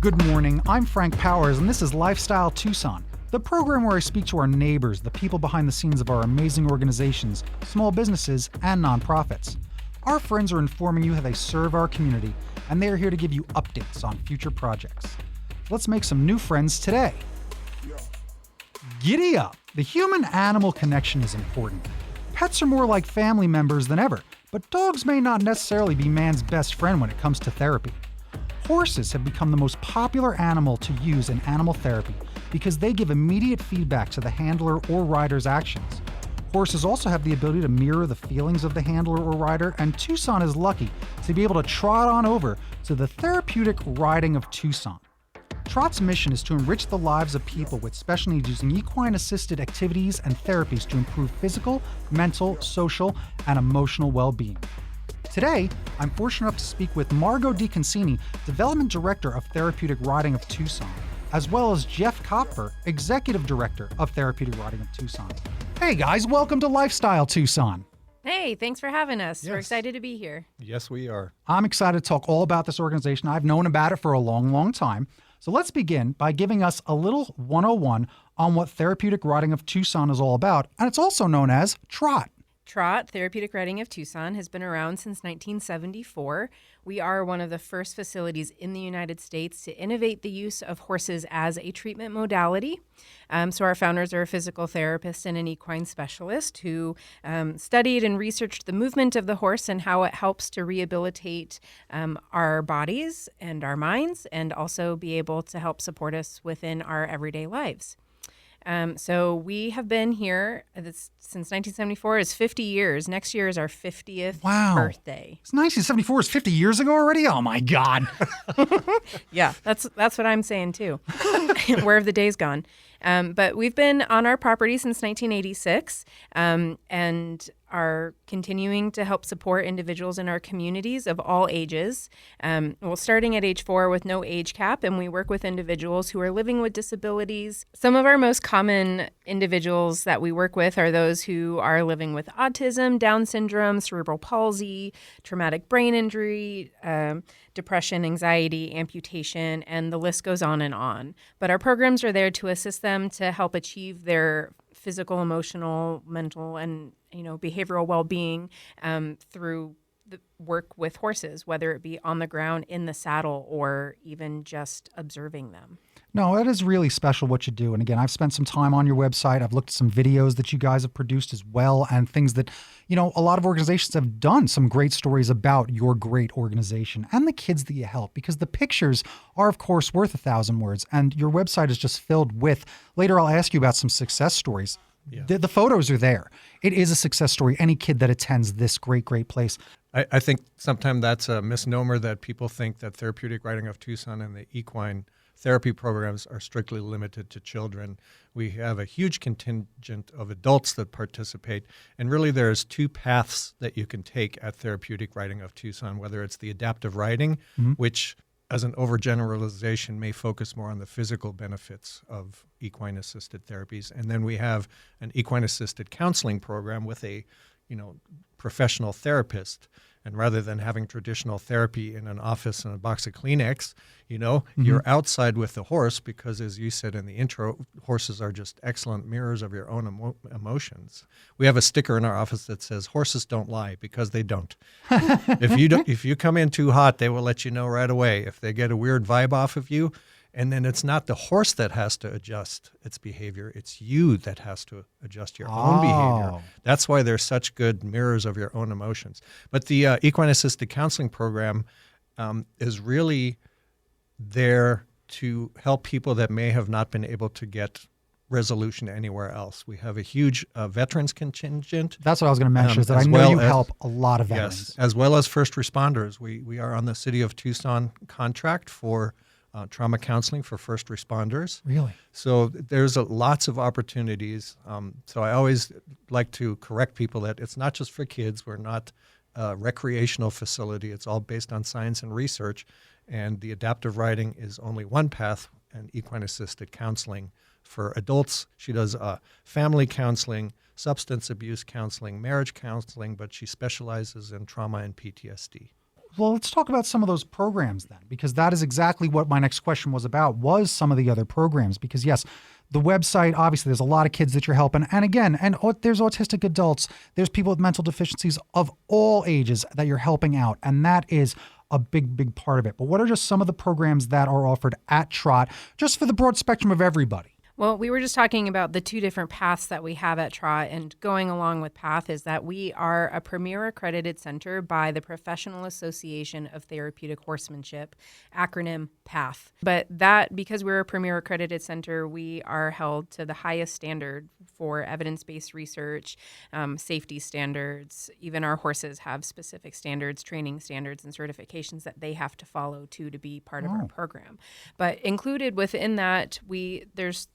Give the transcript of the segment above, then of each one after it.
Good morning, I'm Frank Powers, and this is Lifestyle Tucson, the program where I speak to our neighbors, the people behind the scenes of our amazing organizations, small businesses, and nonprofits. Our friends are informing you how they serve our community, and they are here to give you updates on future projects. Let's make some new friends today. Giddy up! The human-animal connection is important. Pets are more like family members than ever, but dogs may not necessarily be man's best friend when it comes to therapy. Horses have become the most popular animal to use in animal therapy because they give immediate feedback to the handler or rider's actions. Horses also have the ability to mirror the feelings of the handler or rider, and Tucson is lucky to be able to trot on over to the therapeutic riding of Tucson. T.R.O.T's mission is to enrich the lives of people with special needs using equine-assisted activities and therapies to improve physical, mental, social, and emotional well-being. Today, I'm fortunate enough to speak with Margot DiConcini, Development Director of Therapeutic Riding of Tucson, as well as Jeff Kopfer, Executive Director of Therapeutic Riding of Tucson. Hey guys, welcome to Lifestyle Tucson. Hey, thanks for having us. Yes. We're excited to be here. Yes, we are. I'm excited to talk all about this organization. I've known about it for a long, long time. So let's begin by giving us a little 101 on what Therapeutic Riding of Tucson is all about, and it's also known as T.R.O.T. T.R.O.T, Therapeutic Riding of Tucson, has been around since 1974. We are one of the first facilities in the United States to innovate the use of horses as a treatment modality. So our founders are a physical therapist and an equine specialist who studied and researched the movement of the horse and how it helps to rehabilitate our bodies and our minds, and also be able to help support us within our everyday lives. So we have been here since 1974. Is 50 years. Next year is our 50th birthday. It's 1974 is 50 years ago already? Oh my God. Yeah, that's what I'm saying too. Where have the days gone? But we've been on our property since 1986 and are continuing to help support individuals in our communities of all ages. Starting at age 4 with no age cap, and we work with individuals who are living with disabilities. Some of our most common individuals that we work with are those who are living with autism, Down syndrome, cerebral palsy, traumatic brain injury, depression, anxiety, amputation, and the list goes on and on. But our programs are there to assist them to help achieve their physical, emotional, mental, and behavioral well-being through the work with horses, whether it be on the ground, in the saddle, or even just observing them. No, that is really special what you do. And again, I've spent some time on your website. I've looked at some videos that you guys have produced as well, and things that, a lot of organizations have done some great stories about your great organization and the kids that you help, because the pictures are, of course, worth 1,000 words. And your website is just filled with, later I'll ask you about some success stories. Yeah. The photos are there. It is a success story. Any kid that attends this great, great place. I think sometimes that's a misnomer, that people think that Therapeutic Riding of Tucson and the equine therapy programs are strictly limited to children. We have a huge contingent of adults that participate, and really there's 2 paths that you can take at Therapeutic Riding of Tucson, whether it's the adaptive riding, which as an overgeneralization may focus more on the physical benefits of equine-assisted therapies. And then we have an equine-assisted counseling program with a professional therapist. And rather than having traditional therapy in an office and a box of Kleenex, you're outside with the horse, because as you said in the intro, horses are just excellent mirrors of your own emotions. We have a sticker in our office that says, "Horses don't lie," because they don't. If you come in too hot, they will let you know right away. If they get a weird vibe off of you, and then it's not the horse that has to adjust its behavior. It's you that has to adjust your own behavior. That's why they're such good mirrors of your own emotions. But the equine-assisted counseling program is really there to help people that may have not been able to get resolution anywhere else. We have a huge veterans contingent. That's what I was going to mention, is that I know you help a lot of veterans. Yes, as well as first responders. We are on the City of Tucson contract for trauma counseling for first responders. Really? So there's lots of opportunities. So I always like to correct people that it's not just for kids. We're not a recreational facility. It's all based on science and research. And the adaptive riding is only one path, and equine-assisted counseling for adults. She does family counseling, substance abuse counseling, marriage counseling, but she specializes in trauma and PTSD. Well, let's talk about some of those programs then, because that is exactly what my next question was about, was some of the other programs. Because yes, the website, obviously there's a lot of kids that you're helping. And again, there's autistic adults, there's people with mental deficiencies of all ages that you're helping out. And that is a big, big part of it. But what are just some of the programs that are offered at T.R.O.T, just for the broad spectrum of everybody? Well, we were just talking about the two different paths that we have at T.R.O.T, and going along with path is that we are a premier accredited center by the Professional Association of Therapeutic Horsemanship, acronym PATH. But that, because we're a premier accredited center, we are held to the highest standard for evidence-based research, safety standards. Even our horses have specific standards, training standards, and certifications that they have to follow to be part of our program. But included within that, there's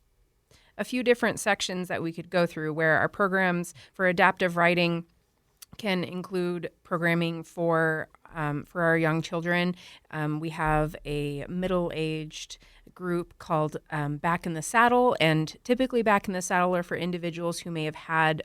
a few different sections that we could go through, where our programs for adaptive riding can include programming for our young children. We have a middle-aged group called Back in the Saddle, and typically Back in the Saddle are for individuals who may have had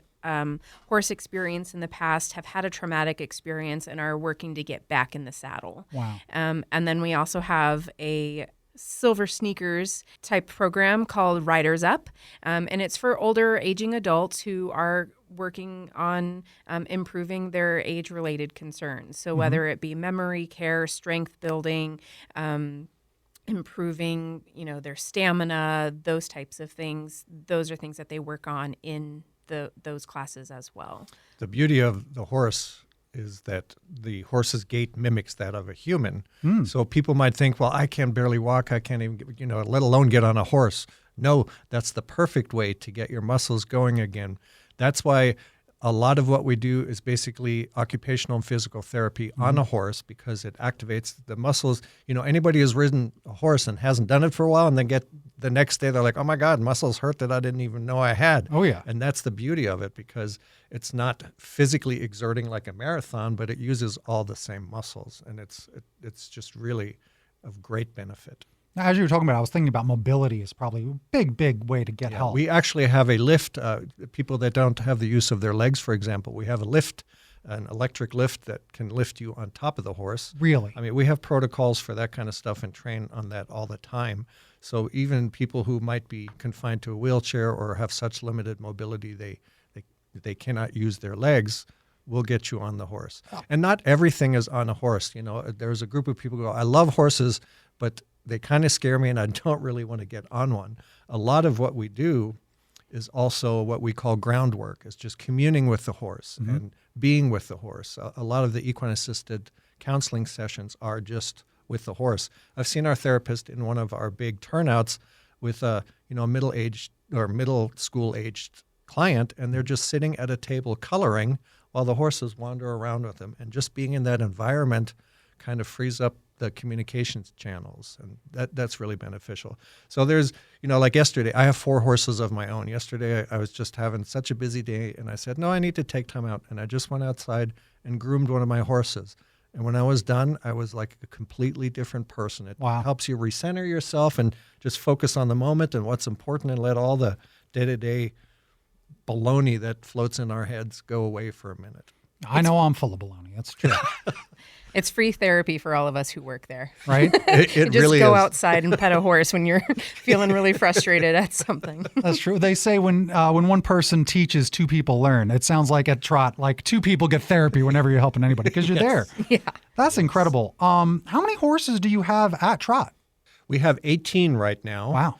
horse experience in the past, have had a traumatic experience, and are working to get back in the saddle. Wow. And then we also have a silver sneakers type program called Riders Up. And it's for older aging adults who are working on improving their age-related concerns. So whether it be memory care, strength building, improving, their stamina, those types of things, those are things that they work on in those classes as well. The beauty of the horse is that the horse's gait mimics that of a human. So people might think, well, I can barely walk. I can't even, let alone get on a horse. No, that's the perfect way to get your muscles going again. That's why a lot of what we do is basically occupational and physical therapy on a horse, because it activates the muscles. Anybody who's ridden a horse and hasn't done it for a while and then get the next day, they're like, oh my God, muscles hurt that I didn't even know I had. Oh yeah. And that's the beauty of it, because it's not physically exerting like a marathon, but it uses all the same muscles. And it's just really of great benefit. Now, as you were talking about, I was thinking about mobility is probably a big, big way to get help. We actually have a lift. People that don't have the use of their legs, for example, we have a lift, an electric lift that can lift you on top of the horse. Really? I mean, we have protocols for that kind of stuff and train on that all the time. So even people who might be confined to a wheelchair or have such limited mobility, they cannot use their legs, we'll get you on the horse. Oh. And not everything is on a horse. There's a group of people who go, I love horses, but they kind of scare me and I don't really want to get on one. A lot of what we do is also what we call groundwork. It's just communing with the horse and being with the horse. A lot of the equine-assisted counseling sessions are just with the horse. I've seen our therapist in one of our big turnouts with a middle-aged or middle school-aged client, and they're just sitting at a table coloring while the horses wander around with them. And just being in that environment kind of frees up the communications channels, and that's really beneficial. So there's, like yesterday, I have 4 horses of my own. Yesterday, I was just having such a busy day, and I said, no, I need to take time out. And I just went outside and groomed one of my horses. And when I was done, I was like a completely different person. It helps you recenter yourself and just focus on the moment and what's important, and let all the day-to-day baloney that floats in our heads go away for a minute. I know I'm full of baloney. That's true. It's free therapy for all of us who work there. Right? It just really go is. outside and pet a horse when you're feeling really frustrated at something. That's true. They say when one person teaches, 2 people learn. It sounds like at T.R.O.T, like 2 people get therapy whenever you're helping anybody, because you're there. Yeah. That's incredible. How many horses do you have at T.R.O.T? We have 18 right now. Wow.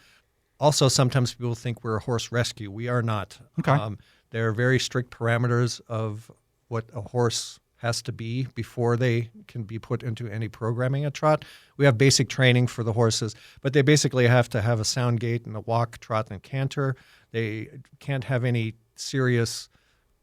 Also, sometimes people think we're a horse rescue. We are not. Okay. There are very strict parameters of what a horse has to be before they can be put into any programming at T.R.O.T. We have basic training for the horses, but they basically have to have a sound gait and a walk, trot, and canter. They can't have any serious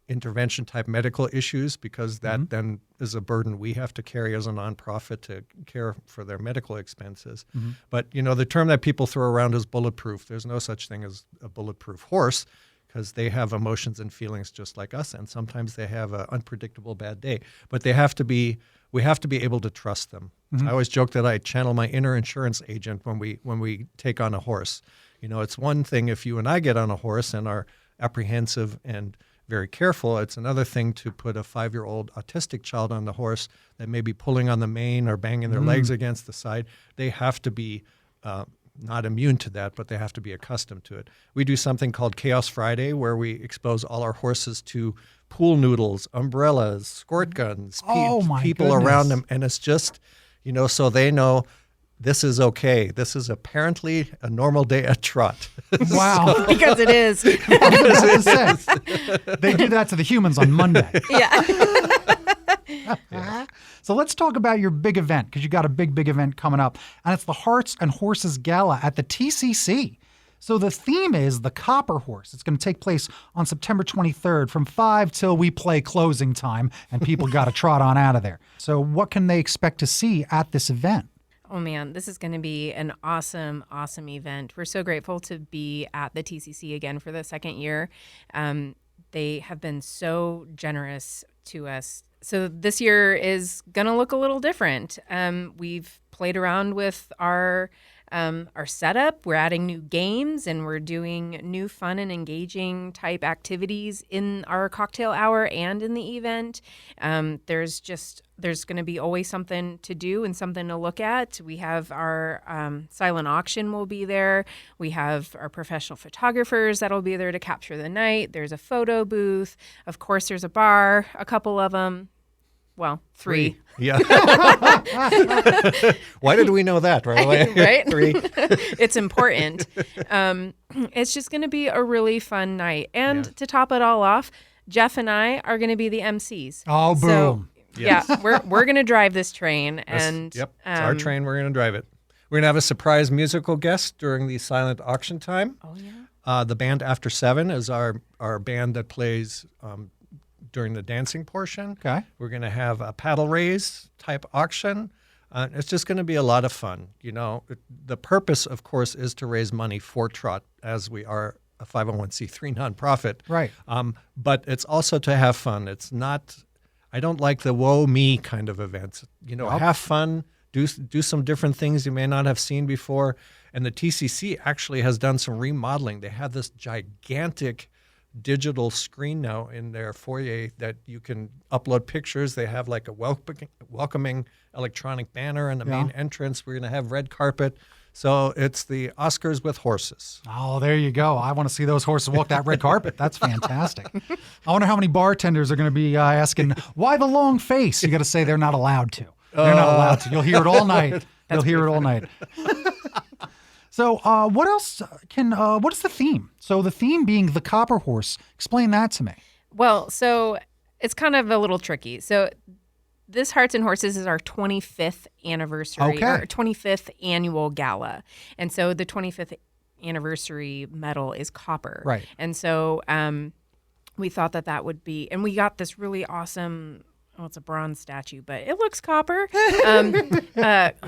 intervention type medical issues, because that then is a burden we have to carry as a nonprofit to care for their medical expenses. But, the term that people throw around is bulletproof. There's no such thing as a bulletproof horse, because they have emotions and feelings just like us, and sometimes they have an unpredictable bad day. But we have to be able to trust them. I always joke that I channel my inner insurance agent when we take on a horse. It's one thing if you and I get on a horse and are apprehensive and very careful. It's another thing to put a 5-year-old autistic child on the horse that may be pulling on the mane or banging their legs against the side. They have to be not immune to that, but they have to be accustomed to it. We do something called Chaos Friday, where we expose all our horses to pool noodles, umbrellas, squirt guns, people around them. And it's just, so they know this is okay. This is apparently a normal day at trot. Wow. Because it is. They do that to the humans on Monday. Yeah. So let's talk about your big event, because you got a big event coming up, and it's the Hearts and Horses Gala at the TCC. So the theme is the Copper Horse. It's going to take place on September 23rd from 5 till we play closing time, and people got to trot on out of there. So what can they expect to see at this event? Oh man, this is going to be an awesome event. We're so grateful to be at the TCC again for the second year. They have been so generous to us. So this year is going to look a little different. We've played around with our setup. We're adding new games, and we're doing new fun and engaging type activities in our cocktail hour and in the event. There's going to be always something to do and something to look at. We have our silent auction will be there. We have our professional photographers that'll be there to capture the night. There's a photo booth. Of course, there's a bar, a couple of them. Well, 3. Yeah. Why did we know that right away? Right? 3. It's important. It's just going to be a really fun night. And to top it all off, Jeff and I are going to be the MCs. Oh, boom. So, Yes. yeah, we're going to drive this train. And Yep, it's our train. We're going to drive it. We're going to have a surprise musical guest during the silent auction time. Oh, yeah. The band After 7 is our band that plays during the dancing portion. Okay. We're going to have a paddle raise type auction. It's just going to be a lot of fun. The purpose, of course, is to raise money for T.R.O.T, as we are a 501c3 nonprofit. Right. But it's also to have fun. It's not, I don't like the woe me kind of events. Have fun, do some different things you may not have seen before. And the TCC actually has done some remodeling. They have this gigantic digital screen now in their foyer that you can upload pictures. They have like a welcoming electronic banner in the main entrance. We're going to have red carpet. So it's the Oscars with horses. Oh, there you go. I want to see those horses walk that red carpet. That's fantastic. I wonder how many bartenders are going to be asking, why the long face? You got to say they're not allowed to. They're not allowed to. You'll hear it all night. You'll hear it all night. So what else what is the theme? So the theme being the Copper Horse. Explain that to me. Well, so it's kind of a little tricky. So this Hearts and Horses is our 25th anniversary, our 25th annual gala. And so the 25th anniversary medal is copper. Right. And so we thought that would be, and we got this really awesome, it's a bronze statue, but it looks copper,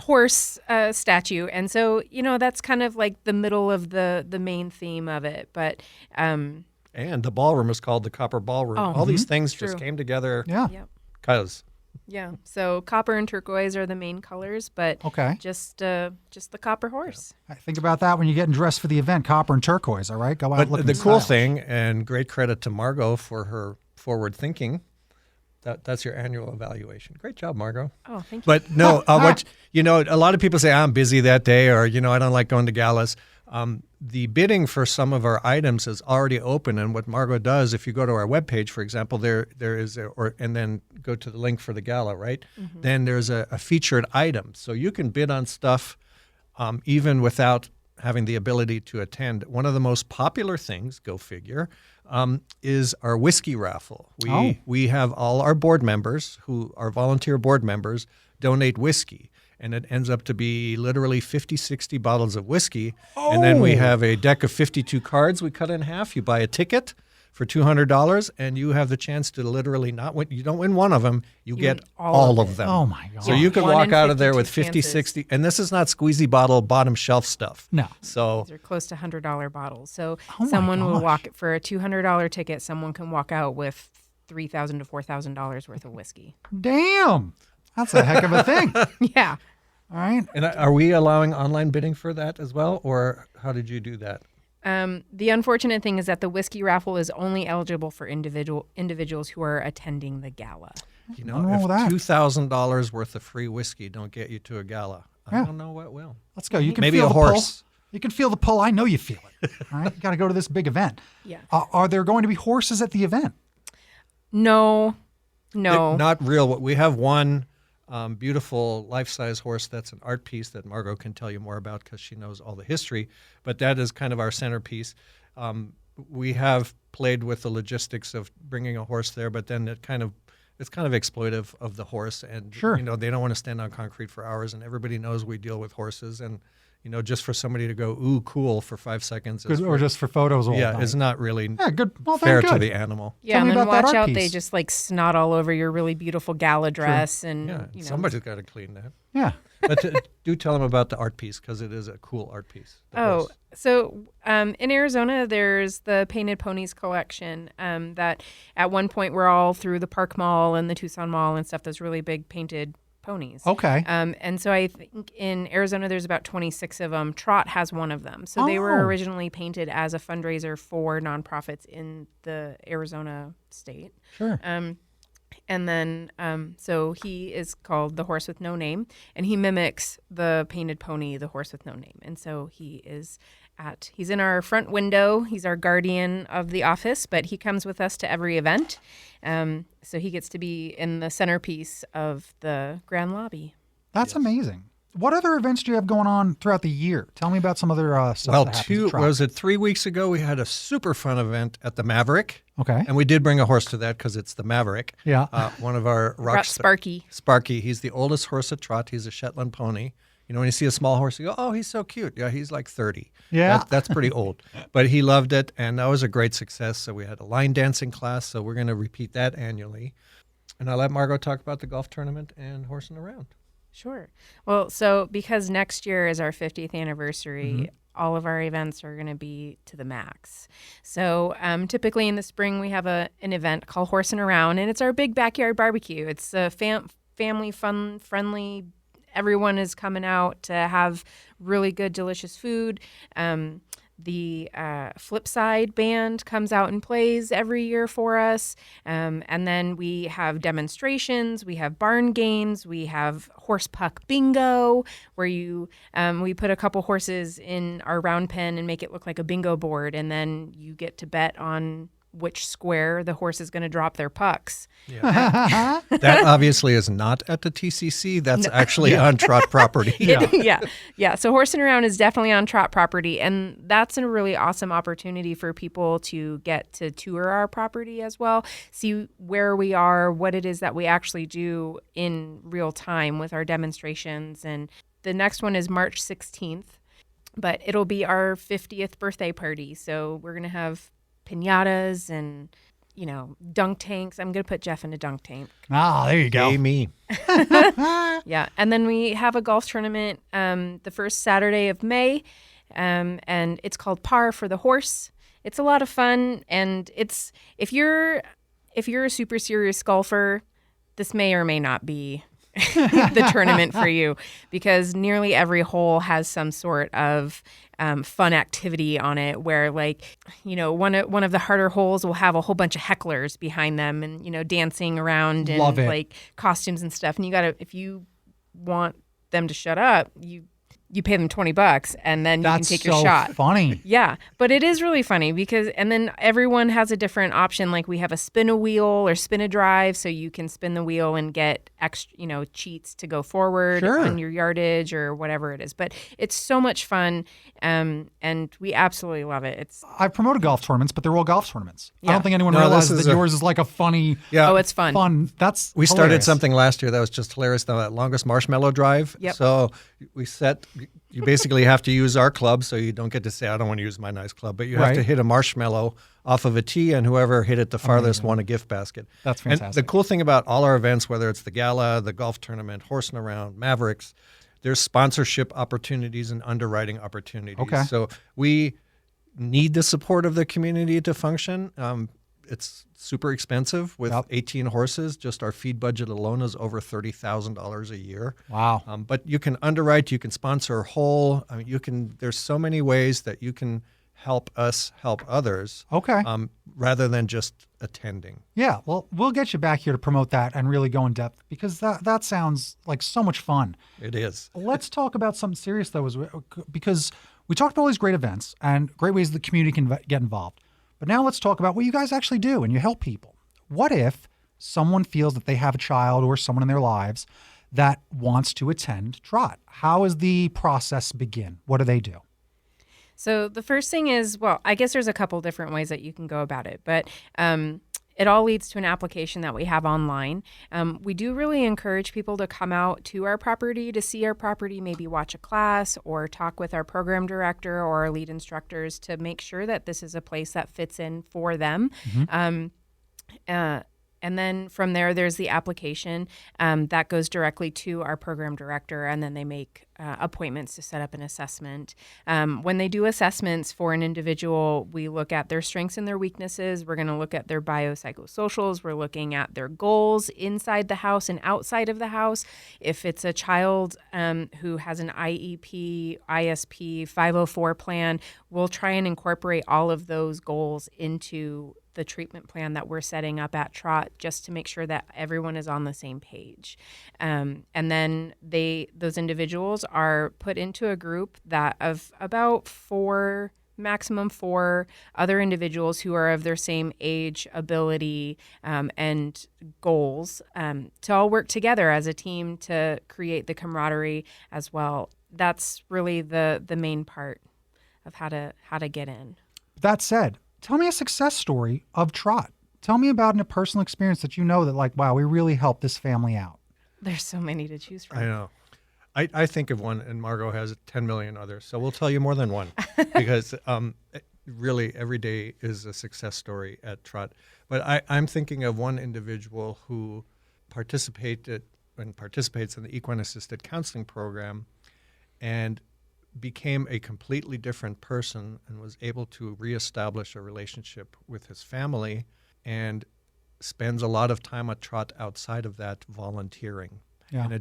horse statue. And so, that's kind of like the middle of the main theme of it. But and the ballroom is called the Copper Ballroom. All these things just came together. Yeah. Yep. Because. Yeah. So copper and turquoise are the main colors, but just the Copper Horse. Think about that when you're getting dressed for the event, copper and turquoise, all right? Go out looking the cool stylish. thing, and great credit to Margot for her forward thinking, that's your annual evaluation. Great job, Margot. Oh, thank you. But no, a lot of people say, I'm busy that day, or, I don't like going to galas. The bidding for some of our items is already open, and what Margot does, if you go to our webpage, for example, there is, and then go to the link for the gala, right? Mm-hmm. Then there's a featured item, so you can bid on stuff even without having the ability to attend. One of the most popular things, go figure, is our whiskey raffle. We have all our board members, who are volunteer board members, donate whiskey. And it ends up to be literally 50, 60 bottles of whiskey. Oh. And then we have a deck of 52 cards we cut in half. You buy a ticket for $200, and you have the chance to literally not win. You don't win one of them. You get all of them. Oh, my God. So you could walk out of there with 50, 60. And this is not squeezy bottle, bottom shelf stuff. No. So these are close to $100 bottles. So someone will walk for a $200 ticket. Someone can walk out with $3,000 to $4,000 worth of whiskey. Damn. That's a heck of a thing. Yeah. All right. And are we allowing online bidding for that as well, or how did you do that? The unfortunate thing is that the whiskey raffle is only eligible for individuals who are attending the gala. You Nothing wrong if with that. $2,000 worth of free whiskey don't get you to a gala, Yeah. I don't know what will. Let's go. You can Maybe feel a the horse. pull. You can feel the pull. I know you feel it. All right, you got to go to this big event. Yeah. Are there going to be horses at the event? No. Not real. We have one beautiful life-size horse that's an art piece that Margot can tell you more about because she knows all the history, but that is kind of our centerpiece. We have played with the logistics of bringing a horse there, but then it's kind of exploitive of the horse, and Sure. they don't want to stand on concrete for hours, and everybody knows we deal with horses, and just for somebody to go ooh cool for 5 seconds Or just for photos all yeah night? is not really Yeah, good. Well, then fair good. to the animal. Yeah, Tell me and then about that watch art out. They piece. just like snot all over your really beautiful gala dress, and Yeah, somebody's got to clean that. Yeah. But do tell them about the art piece because it is a cool art piece. the Oh, horse. so in Arizona, there's the Painted Ponies collection that at one point we're all through the Park Mall and the Tucson Mall and stuff, those really big painted ponies. Okay. And so I think in Arizona, there's about 26 of them. T.R.O.T has one of them. So they were Oh. originally painted as a fundraiser for nonprofits in the Arizona state. Sure. And then, so he is called the Horse with No Name, and he mimics the painted pony, the Horse with No Name. And so he's in our front window. He's our guardian of the office, but he comes with us to every event. So he gets to be in the centerpiece of the grand lobby. That's amazing. What other events do you have going on throughout the year? Tell me about some other stuff Well, that happens at T.R.O.T. was it 3 weeks ago? We had a super fun event at the Maverick. Okay. And we did bring a horse to that because it's the Maverick. Yeah. One of our rock Brought Sparky. Sparky. He's the oldest horse at T.R.O.T. He's a Shetland pony. When you see a small horse, you go, oh, he's so cute. Yeah, he's like 30. Yeah. That's pretty old. But he loved it, and that was a great success. So we had a line dancing class, so we're going to repeat that annually. And I'll let Margot talk about the golf tournament and horsing around. Sure. Well, so because next year is our 50th anniversary, all of our events are going to be to the max. So typically in the spring, we have an event called Horsing Around, and it's our big backyard barbecue. It's a family fun, friendly. Everyone is coming out to have really good, delicious food. The Flipside band comes out and plays every year for us. And then we have demonstrations, we have barn games, we have horse puck bingo, where we put a couple horses in our round pen and make it look like a bingo board. And then you get to bet on which square the horse is going to drop their pucks. That obviously is not at the TCC. That's actually on T.R.O.T property. Yeah. So Horsing Around is definitely on T.R.O.T property, and that's a really awesome opportunity for people to get to tour our property as well, see where we are, what it is that we actually do in real time with our demonstrations. And the next one is March 16th, but it'll be our 50th birthday party. So we're going to have piñatas and dunk tanks. I'm gonna put Jeff in a dunk tank. There you go. Yay me. Yeah, and then we have a golf tournament the first Saturday of May, and it's called Par for the Horse. It's a lot of fun, and it's if you're a super serious golfer, this may or may not be the tournament for you, because nearly every hole has some sort of fun activity on it where, one of the harder holes will have a whole bunch of hecklers behind them and, dancing around in Love it. costumes and stuff. And if you want them to shut up, you pay them $20 and then you That's can take your so shot. funny. Yeah, but it is really funny and then everyone has a different option. Like we have a spin a wheel or spin a drive, so you can spin the wheel and get extra, cheats to go forward on your yardage or whatever it is. But it's so much fun, and we absolutely love it. I've promoted golf tournaments, but they're all golf tournaments. I Yeah. don't think anyone No, realizes this that is yours is like a funny, Yeah. Oh, it's fun. We started hilarious. something last year that was just hilarious. That longest marshmallow drive. Yep. So you basically have to use our club, so you don't get to say, I don't want to use my nice club, but you have Right. to hit a marshmallow off of a tee, and whoever hit it the farthest won a gift basket. That's And fantastic. the cool thing about all our events, whether it's the gala, the golf tournament, Horsing Around, Mavericks, there's sponsorship opportunities and underwriting opportunities. Okay. So we need the support of the community to function. It's super expensive with 18 horses. Just our feed budget alone is over $30,000 a year. Wow. But you can underwrite, you can sponsor a hole. There's so many ways that you can help us help others. Okay. Rather than just attending. Yeah, well, we'll get you back here to promote that and really go in depth because that sounds like so much fun. It is. Let's talk about something serious though, because we talked about all these great events and great ways the community can get involved. But now let's talk about what you guys actually do and you help people. What if someone feels that they have a child or someone in their lives that wants to attend T.R.O.T? How does the process begin? What do they do? So the first thing is, well, I guess there's a couple different ways that you can go about it, but it all leads to an application that we have online. We do really encourage people to come out to our property to see our property, maybe watch a class or talk with our program director or our lead instructors to make sure that this is a place that fits in for them. And then from there, there's the application that goes directly to our program director, and then they make appointments to set up an assessment. When they do assessments for an individual, we look at their strengths and their weaknesses. We're going to look at their biopsychosocials. We're looking at their goals inside the house and outside of the house. If it's a child who has an IEP, ISP, 504 plan, we'll try and incorporate all of those goals into the treatment plan that we're setting up at T.R.O.T just to make sure that everyone is on the same page. And then those individuals are put into a group that of about maximum four other individuals who are of their same age, ability, and goals to all work together as a team to create the camaraderie as well. That's really the main part of how to get in. That said, tell me a success story of T.R.O.T. Tell me about a personal experience that you know that like, wow, we really helped this family out. There's so many to choose from. I know. I think of one, and Margot has 10 million others. So we'll tell you more than one because really every day is a success story at T.R.O.T. But I'm thinking of one individual who participates in the equine-assisted counseling program and became a completely different person and was able to reestablish a relationship with his family and spends a lot of time at T.R.O.T outside of that volunteering. Yeah. And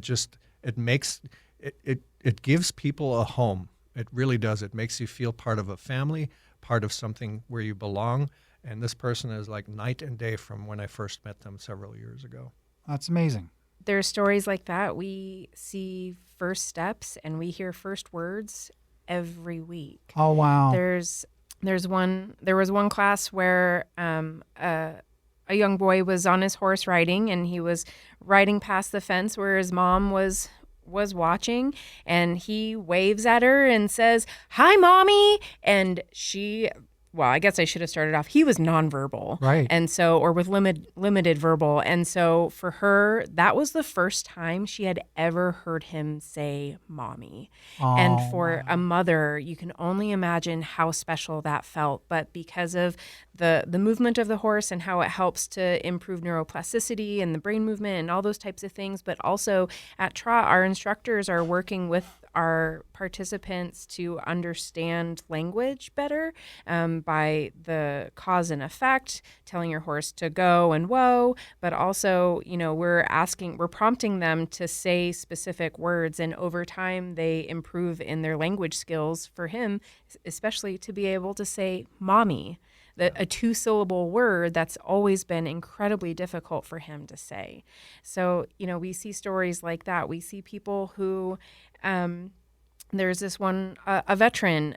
it gives people a home. It really does. It makes you feel part of a family, part of something where you belong. And this person is like night and day from when I first met them several years ago. That's amazing. There's stories like that. We see first steps and we hear first words every week. Oh, wow. There was one class where a young boy was on his horse riding, and he was riding past the fence where his mom was watching, and he waves at her and says, "Hi, Mommy," and well, I guess I should have started off. He was nonverbal, right? And so, or with limited verbal, and so for her, that was the first time she had ever heard him say "mommy." Oh, and for a mother, you can only imagine how special that felt. But because of the movement of the horse and how it helps to improve neuroplasticity and the brain movement and all those types of things, but also at T.R.O.T, our instructors are working with our participants to understand language better by the cause and effect, telling your horse to go and whoa, but also, we're prompting them to say specific words, and over time they improve in their language skills. For him, especially to be able to say mommy, a two-syllable word that's always been incredibly difficult for him to say. So, we see stories like that. We see people who, there's this one, a veteran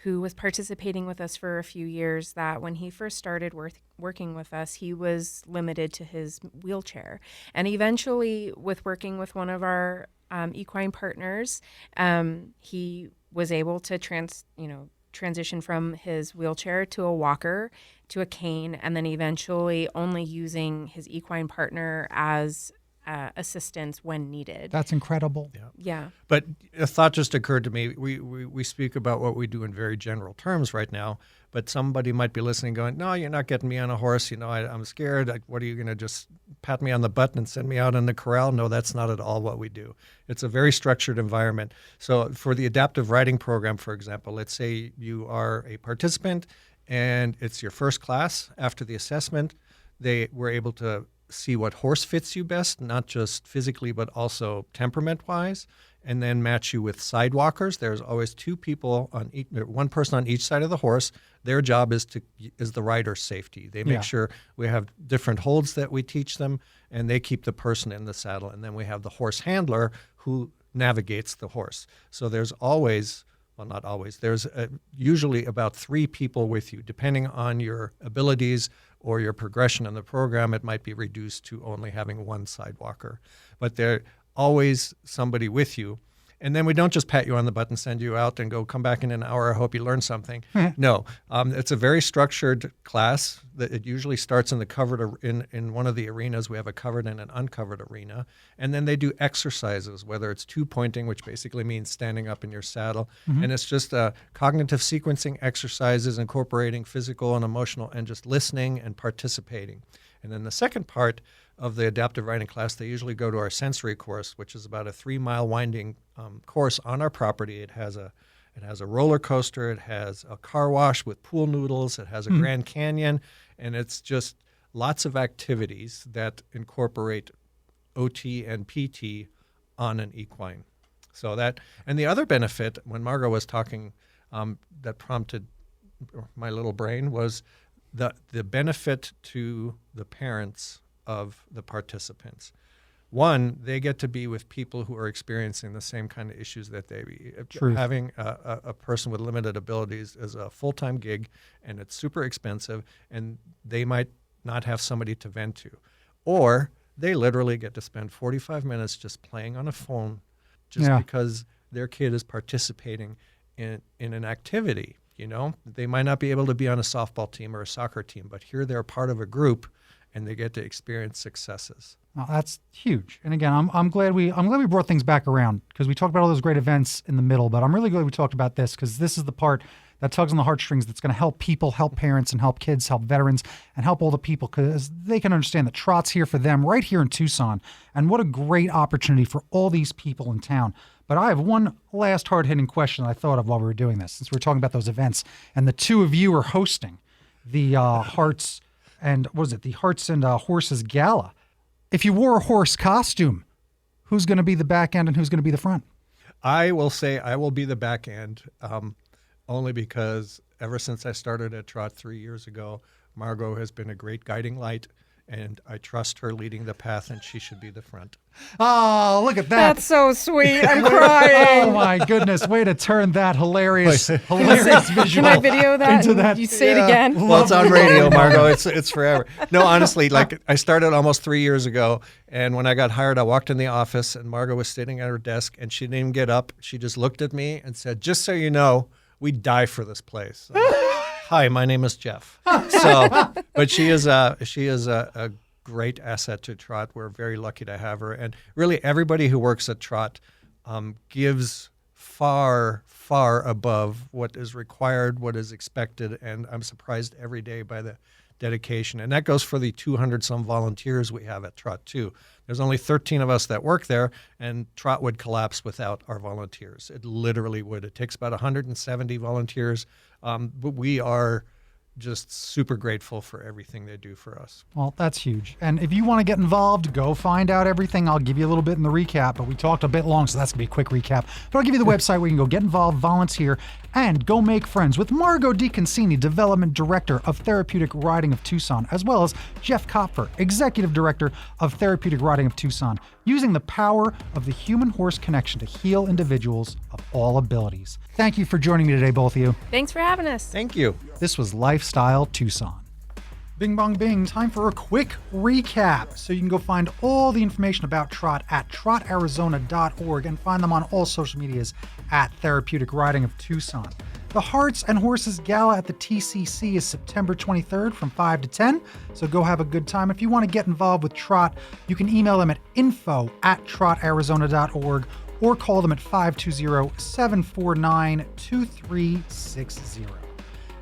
who was participating with us for a few years, that when he first started working with us, he was limited to his wheelchair. And eventually, with working with one of our equine partners, he was able to transition from his wheelchair to a walker, to a cane, and then eventually only using his equine partner as assistance when needed. That's incredible. Yeah. But a thought just occurred to me. We speak about what we do in very general terms right now, but somebody might be listening going, no, you're not getting me on a horse. I'm scared. What are you going to just pat me on the butt and send me out in the corral? No, that's not at all what we do. It's a very structured environment. So for the adaptive riding program, for example, let's say you are a participant and it's your first class. After the assessment, they were able to see what horse fits you best, not just physically, but also temperament-wise, and then match you with sidewalkers. There's always two people one person on each side of the horse. Their job is the rider's safety. They make sure we have different holds that we teach them, and they keep the person in the saddle. And then we have the horse handler who navigates the horse. So there's always, well, not always, there's usually about 3 people with you. Depending on your abilities or your progression in the program, it might be reduced to only having 1 sidewalker. But there's always somebody with you. And then we don't just pat you on the butt and send you out and go, come back in an hour, I hope you learned something. No, it's a very structured class. That it usually starts in the covered, in one of the arenas. We have a covered and an uncovered arena. And then they do exercises, whether it's 2-pointing, which basically means standing up in your saddle. And it's just cognitive sequencing exercises, incorporating physical and emotional, and just listening and participating. And then the second part of the adaptive riding class, they usually go to our sensory course, which is about a 3-mile winding course on our property. It has a roller coaster, it has a car wash with pool noodles, it has a Grand Canyon, and it's just lots of activities that incorporate OT and PT on an equine. So that, and the other benefit, when Margot was talking, that prompted my little brain, was the benefit to the parents of the participants. One, they get to be with people who are experiencing the same kind of issues that they be. Having a person with limited abilities is a full-time gig, and it's super expensive, and they might not have somebody to vent to. Or they literally get to spend 45 minutes just playing on a phone just because their kid is participating in an activity. You know, they might not be able to be on a softball team or a soccer team, but here they're part of a group and they get to experience successes. Well, that's huge. And again, I'm glad we brought things back around, because we talked about all those great events in the middle, but I'm really glad we talked about this, because this is the part that tugs on the heartstrings that's going to help people, help parents, and help kids, help veterans, and help all the people, because they can understand that Trot's here for them right here in Tucson. And what a great opportunity for all these people in town. But I have one last hard-hitting question I thought of while we were doing this, since we were talking about those events, and the two of you are hosting the Hearts and Horses Gala. If you wore a horse costume, who's going to be the back end and who's going to be the front? I will say I will be the back end, only because ever since I started at Trot 3 years ago, Margot has been a great guiding light, and I trust her leading the path, and she should be the front. Oh, look at that. That's so sweet. I'm crying. Oh, my goodness. Way to turn that hilarious visual. Can I video that? Into that. You say it again? Well, it's on radio, Margot. It's forever. No, honestly, like I started almost 3 years ago, and when I got hired, I walked in the office, and Margot was sitting at her desk, and she didn't even get up. She just looked at me and said, "Just so you know, we die for this place." Hi, my name is Jeff. So, but she is a great asset to Trot. We're very lucky to have her, and really everybody who works at Trot gives far, far above what is required, what is expected, and I'm surprised every day by the dedication. And that goes for the 200-some volunteers we have at Trot too. There's only 13 of us that work there, and Trot would collapse without our volunteers. It literally would. It takes about 170 volunteers, but we are just super grateful for everything they do for us. Well, that's huge. And if you want to get involved, go find out everything. I'll give you a little bit in the recap, but we talked a bit long, so that's going to be a quick recap. But I'll give you the website where you can go get involved, volunteer, and go make friends with Margot DiConcini, Development Director of Therapeutic Riding of Tucson, as well as Jeff Kopfer, Executive Director of Therapeutic Riding of Tucson, using the power of the human-horse connection to heal individuals of all abilities. Thank you for joining me today, both of you. Thanks for having us. Thank you. This was Lifestyle Tucson. Bing bong bing, time for a quick recap. So you can go find all the information about Trot at trotarizona.org and find them on all social medias at Therapeutic Riding of Tucson. The Hearts and Horses Gala at the TCC is September 23rd from 5 to 10, so go have a good time. If you want to get involved with Trot, you can email them at info@trotarizona.org or call them at 520-749-2360.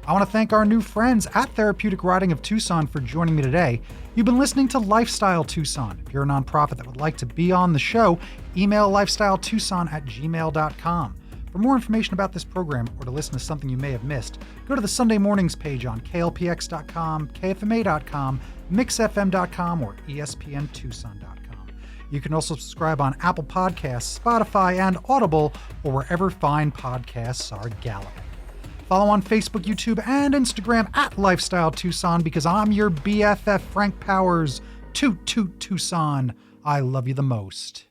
I want to thank our new friends at Therapeutic Riding of Tucson for joining me today. You've been listening to Lifestyle Tucson. If you're a nonprofit that would like to be on the show, email lifestyletucson@gmail.com. For more information about this program or to listen to something you may have missed, go to the Sunday Mornings page on klpx.com, kfma.com, mixfm.com, or espntucson.com. You can also subscribe on Apple Podcasts, Spotify, and Audible, or wherever fine podcasts are galloping. Follow on Facebook, YouTube, and Instagram at Lifestyle Tucson, because I'm your BFF, Frank Powers. Toot Toot Tucson. I love you the most.